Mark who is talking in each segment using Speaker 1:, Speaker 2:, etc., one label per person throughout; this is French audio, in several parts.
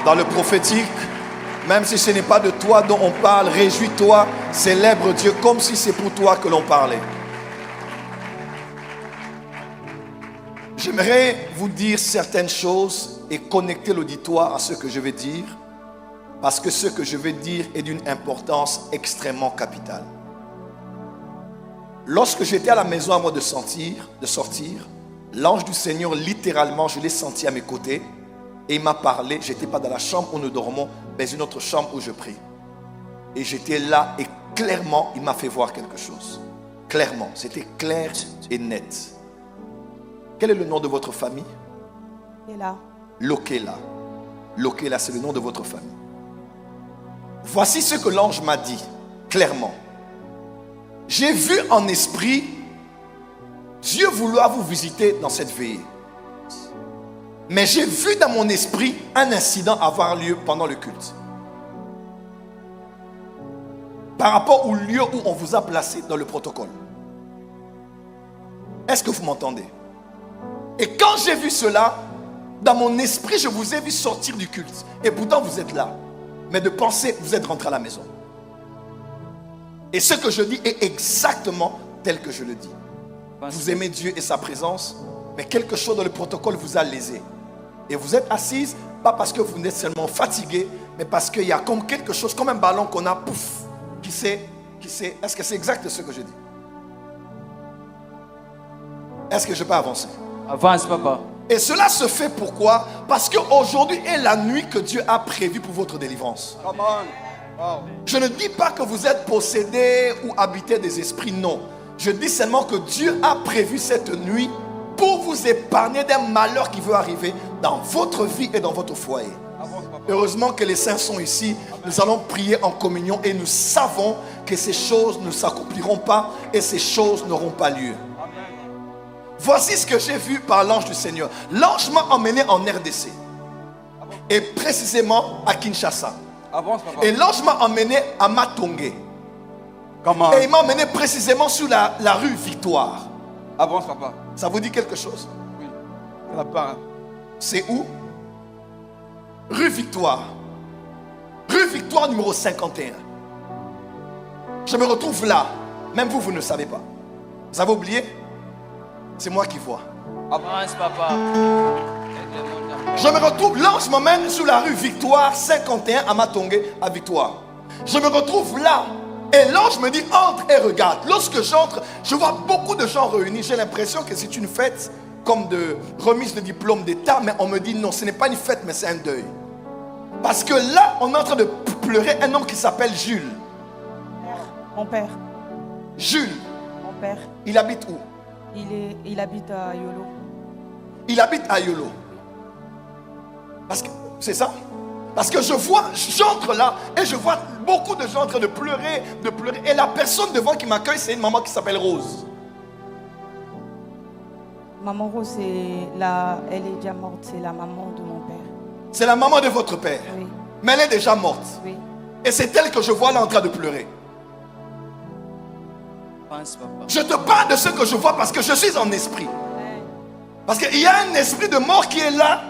Speaker 1: Dans le prophétique, même si ce n'est pas de toi dont on parle, réjouis-toi, célèbre Dieu comme si c'est pour toi que l'on parlait. J'aimerais vous dire certaines choses et connecter l'auditoire à ce que je vais dire, parce que ce que je vais dire est d'une importance extrêmement capitale. Lorsque j'étais à la maison à moi de sortir, l'ange du Seigneur, littéralement, je l'ai senti à mes côtés et il m'a parlé. Je n'étais pas dans la chambre où nous dormons, mais une autre chambre où je prie. Et j'étais là et clairement, il m'a fait voir quelque chose. Clairement, c'était clair et net. Quel est le nom de votre famille?
Speaker 2: Lokela.
Speaker 1: Lokela. Lokela, c'est le nom de votre famille. Voici ce que l'ange m'a dit, clairement. J'ai vu en esprit Dieu vouloir vous visiter dans cette veillée. Mais j'ai vu dans mon esprit un incident avoir lieu pendant le culte. Par rapport au lieu où on vous a placé dans le protocole. Est-ce que vous m'entendez? Et quand j'ai vu cela, dans mon esprit, je vous ai vu sortir du culte. Et pourtant, vous êtes là. Mais de penser, vous êtes rentré à la maison. Et ce que je dis est exactement tel que je le dis. Vous aimez Dieu et sa présence, mais quelque chose dans le protocole vous a lésé. Et vous êtes assise, pas parce que vous êtes seulement fatigué, mais parce qu'il y a comme quelque chose, comme un ballon qu'on a, pouf, qui sait. Est-ce que c'est exact ce que je dis? Est-ce que je peux avancer?
Speaker 3: Avance, papa.
Speaker 1: Et cela se fait pourquoi? Parce qu'aujourd'hui est la nuit que Dieu a prévue pour votre délivrance.
Speaker 4: Come on. Wow.
Speaker 1: Je ne dis pas que vous êtes possédé ou habité des esprits, non. Je dis seulement que Dieu a prévu cette nuit pour vous épargner d'un malheur qui veut arriver dans votre vie et dans votre foyer. Heureusement que les saints sont ici. Nous allons prier en communion et nous savons que ces choses ne s'accompliront pas et ces choses n'auront pas lieu. Voici ce que j'ai vu par l'ange du Seigneur. L'ange m'a emmené en RDC et précisément à Kinshasa.
Speaker 4: Avance, papa.
Speaker 1: Et l'ange m'a emmené à Matongé.
Speaker 4: Comment?
Speaker 1: Et il m'a emmené précisément sur la rue Victoire.
Speaker 4: Avance, papa.
Speaker 1: Ça vous dit quelque chose?
Speaker 4: Oui. Ça n'a pas.
Speaker 1: C'est où? Rue Victoire. Rue Victoire numéro 51. Je me retrouve là. Même vous, vous ne savez pas. Vous avez oublié? C'est moi qui vois.
Speaker 3: Avance, papa.
Speaker 1: Je me retrouve, l'ange m'emmène sur la rue Victoire 51 à Matongé, à Victoire. Je me retrouve là. Et l'ange me dit, entre et regarde. Lorsque j'entre, je vois beaucoup de gens réunis. J'ai l'impression que c'est une fête comme de remise de diplôme d'État. Mais on me dit, non, ce n'est pas une fête, mais c'est un deuil. Parce que là, on est en train de pleurer un homme qui s'appelle Jules.
Speaker 2: Mon père.
Speaker 1: Jules.
Speaker 2: Mon père.
Speaker 1: Il habite où?
Speaker 2: Il habite à Yolo.
Speaker 1: Il habite à Yolo. Parce que, c'est ça? Parce que je vois, j'entre là et je vois beaucoup de gens en train de pleurer. Et la personne devant qui m'accueille, c'est une maman qui s'appelle Rose.
Speaker 2: Maman Rose, elle est déjà morte. C'est la maman de mon père.
Speaker 1: C'est la maman de votre père.
Speaker 2: Oui.
Speaker 1: Mais elle est déjà morte.
Speaker 2: Oui.
Speaker 1: Et c'est elle que je vois là en train de pleurer.
Speaker 3: Avance, papa.
Speaker 1: Je te parle de ce que je vois parce que je suis en esprit. Parce qu'il y a un esprit de mort qui est là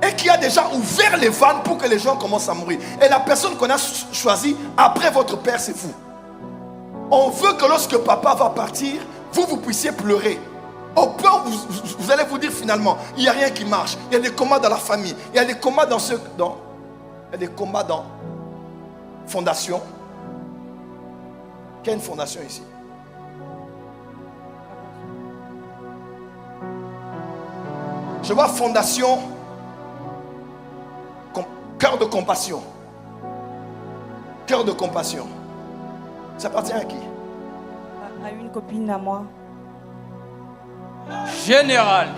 Speaker 1: et qui a déjà ouvert les vannes pour que les gens commencent à mourir. Et la personne qu'on a choisie après votre père, c'est vous. On veut que lorsque papa va partir, vous puissiez pleurer. Au point où vous allez vous dire finalement, il n'y a rien qui marche. Il y a des combats dans la famille. Il y a des combats il y a des combats dans fondation. Quelle fondation ici? Je vois fondation, cœur de compassion. Cœur de compassion. Ça appartient à qui?
Speaker 2: À une copine à moi.
Speaker 3: Général.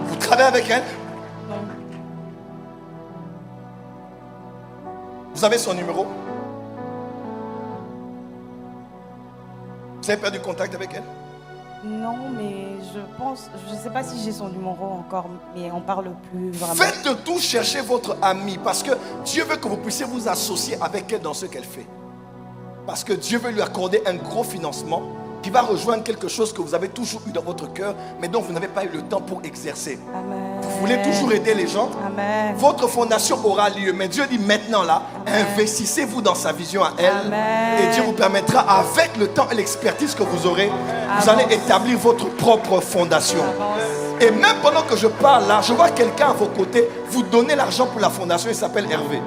Speaker 1: Vous travaillez avec elle?
Speaker 2: Non.
Speaker 1: Vous avez son numéro? Vous avez perdu contact avec elle?
Speaker 2: Non, mais je ne sais pas si j'ai son numéro encore, mais on parle plus vraiment.
Speaker 1: Faites de tout, chercher votre amie, parce que Dieu veut que vous puissiez vous associer avec elle dans ce qu'elle fait. Parce que Dieu veut lui accorder un gros financement qui va rejoindre quelque chose que vous avez toujours eu dans votre cœur, mais dont vous n'avez pas eu le temps pour exercer.
Speaker 2: Amen.
Speaker 1: Vous voulez toujours aider les gens?
Speaker 2: Amen.
Speaker 1: Votre fondation aura lieu, mais Dieu dit maintenant là, investissez-vous dans sa vision à elle.
Speaker 2: Amen.
Speaker 1: Et Dieu vous permettra, avec le temps et l'expertise que vous aurez, vous allez établir votre propre fondation.
Speaker 2: Avance.
Speaker 1: Et même pendant que je parle là, je vois quelqu'un à vos côtés vous donner l'argent pour la fondation. Il s'appelle Hervé.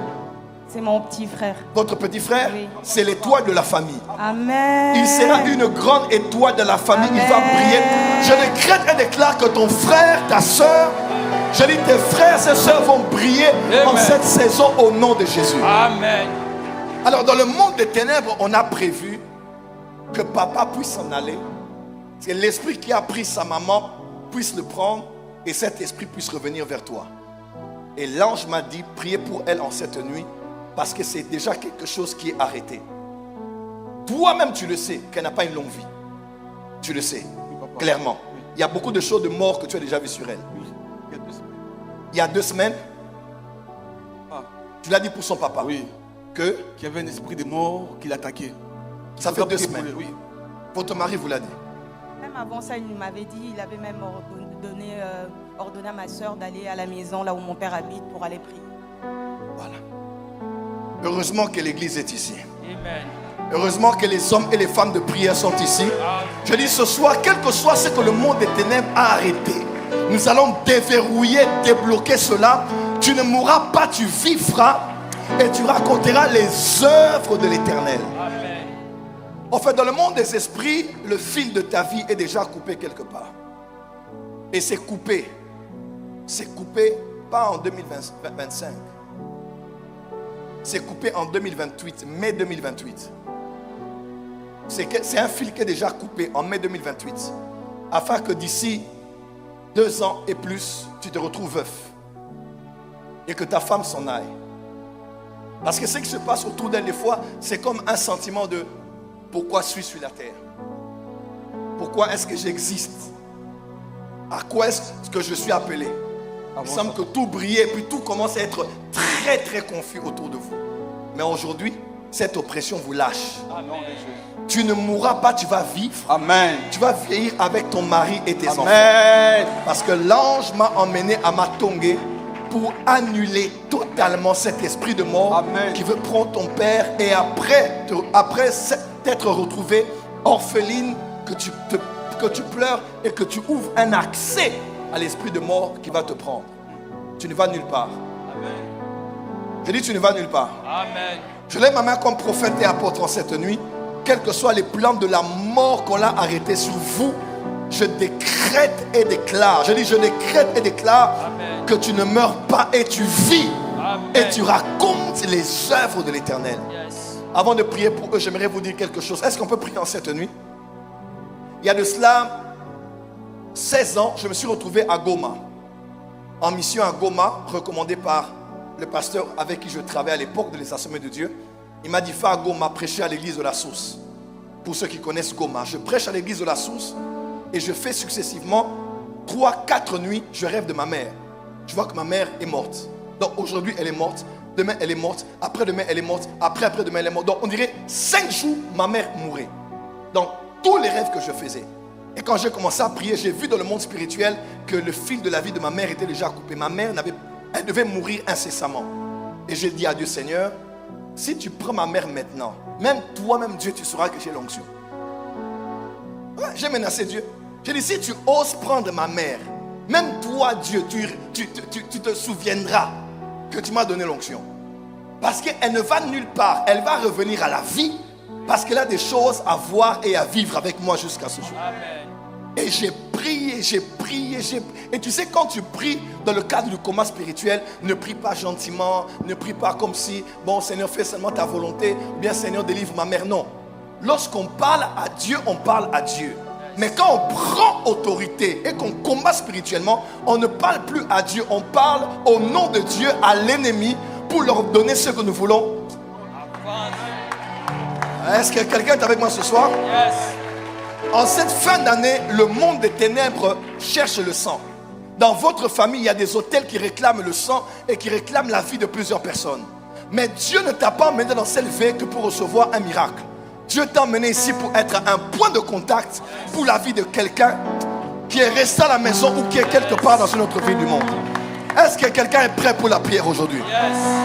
Speaker 2: C'est mon petit frère.
Speaker 1: Votre petit frère,
Speaker 2: Oui.
Speaker 1: c'est l'étoile de la famille.
Speaker 2: Amen.
Speaker 1: Il sera une grande étoile de la famille. Il va
Speaker 2: Amen.
Speaker 1: briller. Je décrète et déclare que ton frère, ta soeur, je dis tes frères et sœurs vont briller en
Speaker 3: Amen.
Speaker 1: cette saison au nom de Jésus.
Speaker 3: Amen.
Speaker 1: Alors dans le monde des ténèbres, on a prévu que papa puisse s'en aller. Que l'esprit qui a pris sa maman puisse le prendre et cet esprit puisse revenir vers toi. Et l'ange m'a dit, priez pour elle en cette nuit parce que c'est déjà quelque chose qui est arrêté. Toi-même tu le sais qu'elle n'a pas une longue vie. Tu le sais, clairement. Il y a beaucoup de choses de mort que tu as déjà vues sur elle.
Speaker 4: Il y a 2 semaines.
Speaker 1: Il y a 2 semaines,
Speaker 4: Ah,
Speaker 1: tu l'as dit pour son papa.
Speaker 4: oui.
Speaker 1: Que
Speaker 4: Qu'il y avait un esprit de mort qui l'attaquait.
Speaker 1: ça fait 2 semaines.
Speaker 4: Oui.
Speaker 1: Votre mari vous l'a dit.
Speaker 2: Même avant ça, il m'avait dit, il avait même ordonné à ma soeur d'aller à la maison là où mon père habite pour aller prier.
Speaker 1: Voilà. Heureusement que l'église est ici.
Speaker 3: Amen.
Speaker 1: Heureusement que les hommes et les femmes de prière sont ici. Je dis ce soir, quel que soit ce que le monde des ténèbres a arrêté, nous allons déverrouiller, débloquer cela. Tu ne mourras pas, tu vivras et tu raconteras les œuvres de l'Éternel.
Speaker 3: Amen.
Speaker 1: En fait, dans le monde des esprits, le fil de ta vie est déjà coupé quelque part. Et c'est coupé. C'est coupé pas en 2025. C'est coupé en 2028, mai 2028. C'est un fil qui est déjà coupé en mai 2028. Afin que d'ici 2 ans et plus, tu te retrouves veuf. Et que ta femme s'en aille. Parce que ce qui se passe autour d'elle des fois, c'est comme un sentiment de pourquoi suis-je sur la terre? Pourquoi est-ce que j'existe? À quoi est-ce que je suis appelé? Il semble que tout brillait et puis tout commence à être très très confus autour de vous. Mais aujourd'hui, cette oppression vous lâche.
Speaker 3: Amen.
Speaker 1: Tu ne mourras pas, tu vas vivre.
Speaker 4: Amen.
Speaker 1: Tu vas vieillir avec ton mari et tes enfants.
Speaker 4: Amen.
Speaker 1: Parce que l'ange m'a emmené à Matongé pour annuler totalement cet esprit de mort.
Speaker 4: Amen.
Speaker 1: Qui veut prendre ton père et après t'être retrouvé orpheline, que tu pleures et que tu ouvres un accès à l'esprit de mort qui va te prendre. Tu ne vas nulle part.
Speaker 3: Amen.
Speaker 1: Je dis tu ne vas nulle part.
Speaker 3: Amen.
Speaker 1: Je lève ma main comme prophète et apôtre en cette nuit. Quels que soient les plans de la mort qu'on a arrêtés sur vous, je décrète et déclare. Je dis je décrète et déclare.
Speaker 3: Amen.
Speaker 1: Que tu ne meurs pas et tu vis.
Speaker 3: Amen.
Speaker 1: Et tu racontes les œuvres de l'Éternel.
Speaker 3: Yes.
Speaker 1: Avant de prier pour eux, j'aimerais vous dire quelque chose. Est-ce qu'on peut prier en cette nuit? Il y a de cela 16 ans, je me suis retrouvé à Goma. En mission à Goma, recommandé par le pasteur avec qui je travaillais à l'époque de les Assemblées de Dieu. Il m'a dit, va à Goma, prêcher à l'église de la Source. Pour ceux qui connaissent Goma, je prêche à l'église de la Source et je fais successivement 3-4 nuits, je rêve de ma mère. Je vois que ma mère est morte. Donc aujourd'hui, elle est morte. Demain, elle est morte. Après-demain, elle est morte. Après-demain, elle est morte. Donc on dirait 5 jours, ma mère mourait. Donc tous les rêves que je faisais. Et quand j'ai commencé à prier, j'ai vu dans le monde spirituel que le fil de la vie de ma mère était déjà coupé. Ma mère, elle devait mourir incessamment. Et j'ai dit à Dieu, Seigneur, si tu prends ma mère maintenant, même toi-même Dieu, tu sauras que j'ai l'onction. Ouais, j'ai menacé Dieu. J'ai dit, si tu oses prendre ma mère, même toi Dieu, tu te souviendras que tu m'as donné l'onction. Parce qu'elle ne va nulle part. Elle va revenir à la vie. Parce qu'elle a des choses à voir et à vivre avec moi jusqu'à ce jour.
Speaker 3: Amen.
Speaker 1: Et j'ai prié. Et tu sais, quand tu pries dans le cadre du combat spirituel, ne prie pas gentiment, ne prie pas comme si, bon Seigneur, fais seulement ta volonté, ou bien Seigneur, délivre ma mère. Non. Lorsqu'on parle à Dieu, on parle à Dieu. Mais quand on prend autorité et qu'on combat spirituellement, on ne parle plus à Dieu, on parle au nom de Dieu à l'ennemi pour leur donner ce que nous voulons. Est-ce que quelqu'un est avec moi ce soir?
Speaker 3: Yes.
Speaker 1: En cette fin d'année, le monde des ténèbres cherche le sang. Dans votre famille, il y a des hôtels qui réclament le sang et qui réclament la vie de plusieurs personnes. Mais Dieu ne t'a pas emmené dans cette veille que pour recevoir un miracle. Dieu t'a emmené ici pour être un point de contact pour la vie de quelqu'un qui est resté à la maison ou qui est quelque part dans une autre ville du monde. Est-ce que quelqu'un est prêt pour la prière aujourd'hui?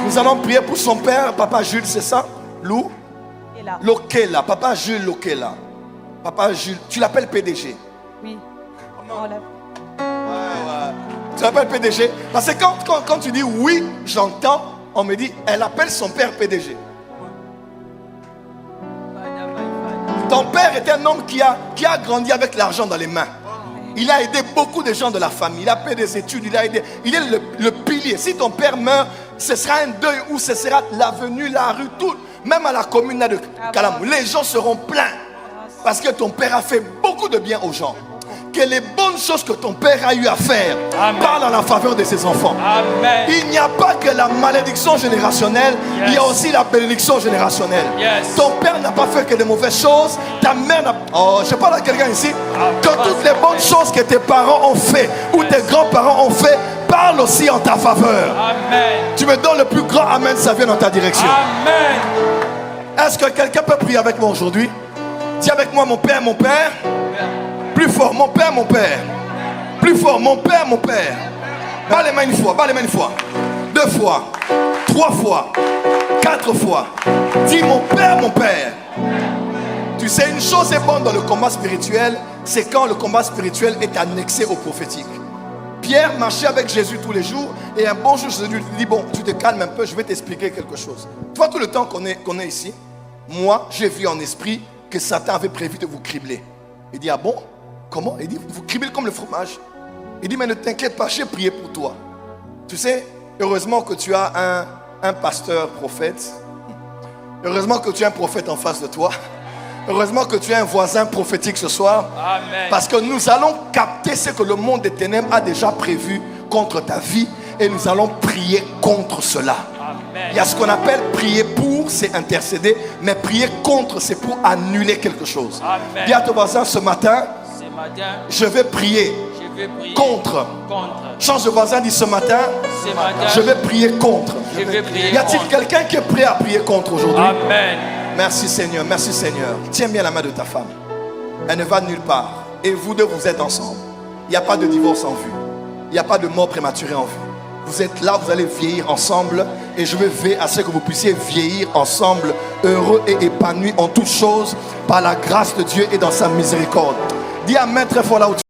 Speaker 1: Nous allons prier pour son père, Papa Jules, c'est ça? Lou?
Speaker 2: Et là.
Speaker 1: Lokela, Papa Jules Lokela. Papa Jules, tu l'appelles PDG?
Speaker 2: Oui. On l'a-
Speaker 1: Tu l'appelles PDG? Parce que quand tu dis oui, j'entends, on me dit, elle appelle son père PDG. Ton père est un homme qui a grandi avec l'argent dans les mains. Il a aidé beaucoup de gens de la famille. Il a fait des études, il est le pilier. Si ton père meurt, ce sera un deuil où ce sera l'avenue, la rue, tout. Même à la commune de Kalamou, les gens seront pleins. Parce que ton père a fait beaucoup de bien aux gens. Que les bonnes choses que ton père a eu à faire parlent en la faveur de ses enfants.
Speaker 3: Amen.
Speaker 1: Il n'y a pas que la malédiction générationnelle, il y a aussi la bénédiction générationnelle. Ton père n'a pas fait que de mauvaises choses, ta mère n'a pas... Oh, je parle à quelqu'un ici. Que toutes les bonnes choses que tes parents ont fait ou tes grands-parents ont fait parlent aussi en ta faveur.
Speaker 3: Amen.
Speaker 1: Tu me donnes le plus grand amen, ça vient dans ta direction.
Speaker 3: Amen.
Speaker 1: Est-ce que quelqu'un peut prier avec moi aujourd'hui? Dis avec moi, mon père, mon père. Plus fort, mon père, mon père. Plus fort, mon père, mon père. Bas les mains une fois, bas les mains une fois. 2 fois, 3 fois, 4 fois. Dis mon père, mon père. Tu sais, une chose est bonne dans le combat spirituel, c'est quand le combat spirituel est annexé au prophétique. Pierre marchait avec Jésus tous les jours et un bon jour, Jésus lui dit, bon, tu te calmes un peu, je vais t'expliquer quelque chose. Tu vois, tout le temps qu'on est ici, moi, j'ai vu en esprit que Satan avait prévu de vous cribler. Il dit, ah bon? Comment? Il dit, vous criblez comme le fromage. Il dit, mais ne t'inquiète pas, j'ai prié pour toi. Tu sais, heureusement que tu as un pasteur prophète. Heureusement que tu as un prophète en face de toi. Heureusement que tu as un voisin prophétique ce soir.
Speaker 3: Amen.
Speaker 1: Parce que nous allons capter ce que le monde des ténèbres a déjà prévu contre ta vie. Et nous allons prier contre cela.
Speaker 3: Amen.
Speaker 1: Il y a ce qu'on appelle prier pour, c'est intercéder. Mais prier contre, c'est pour annuler quelque chose.
Speaker 3: Amen.
Speaker 1: Dis à ton voisin, ce matin,
Speaker 3: Je
Speaker 1: je vais prier
Speaker 3: vais prier
Speaker 1: contre.
Speaker 3: contre.
Speaker 1: Change de voisin, dit ce matin,
Speaker 3: Ce matin,
Speaker 1: je vais prier contre.
Speaker 3: je vais prier
Speaker 1: Y a-t-il
Speaker 3: contre.
Speaker 1: quelqu'un qui est prêt à prier contre aujourd'hui?
Speaker 3: Amen.
Speaker 1: Merci Seigneur, merci Seigneur. Tiens bien la main de ta femme. Elle ne va nulle part. Et vous deux, vous êtes ensemble. Il n'y a pas de divorce en vue. Il n'y a pas de mort prématurée en vue. Vous êtes là, vous allez vieillir ensemble. Et je vais veiller à ce que vous puissiez vieillir ensemble, heureux et épanouis en toutes choses, par la grâce de Dieu et dans sa miséricorde. Dis Amen très fort là où tu es.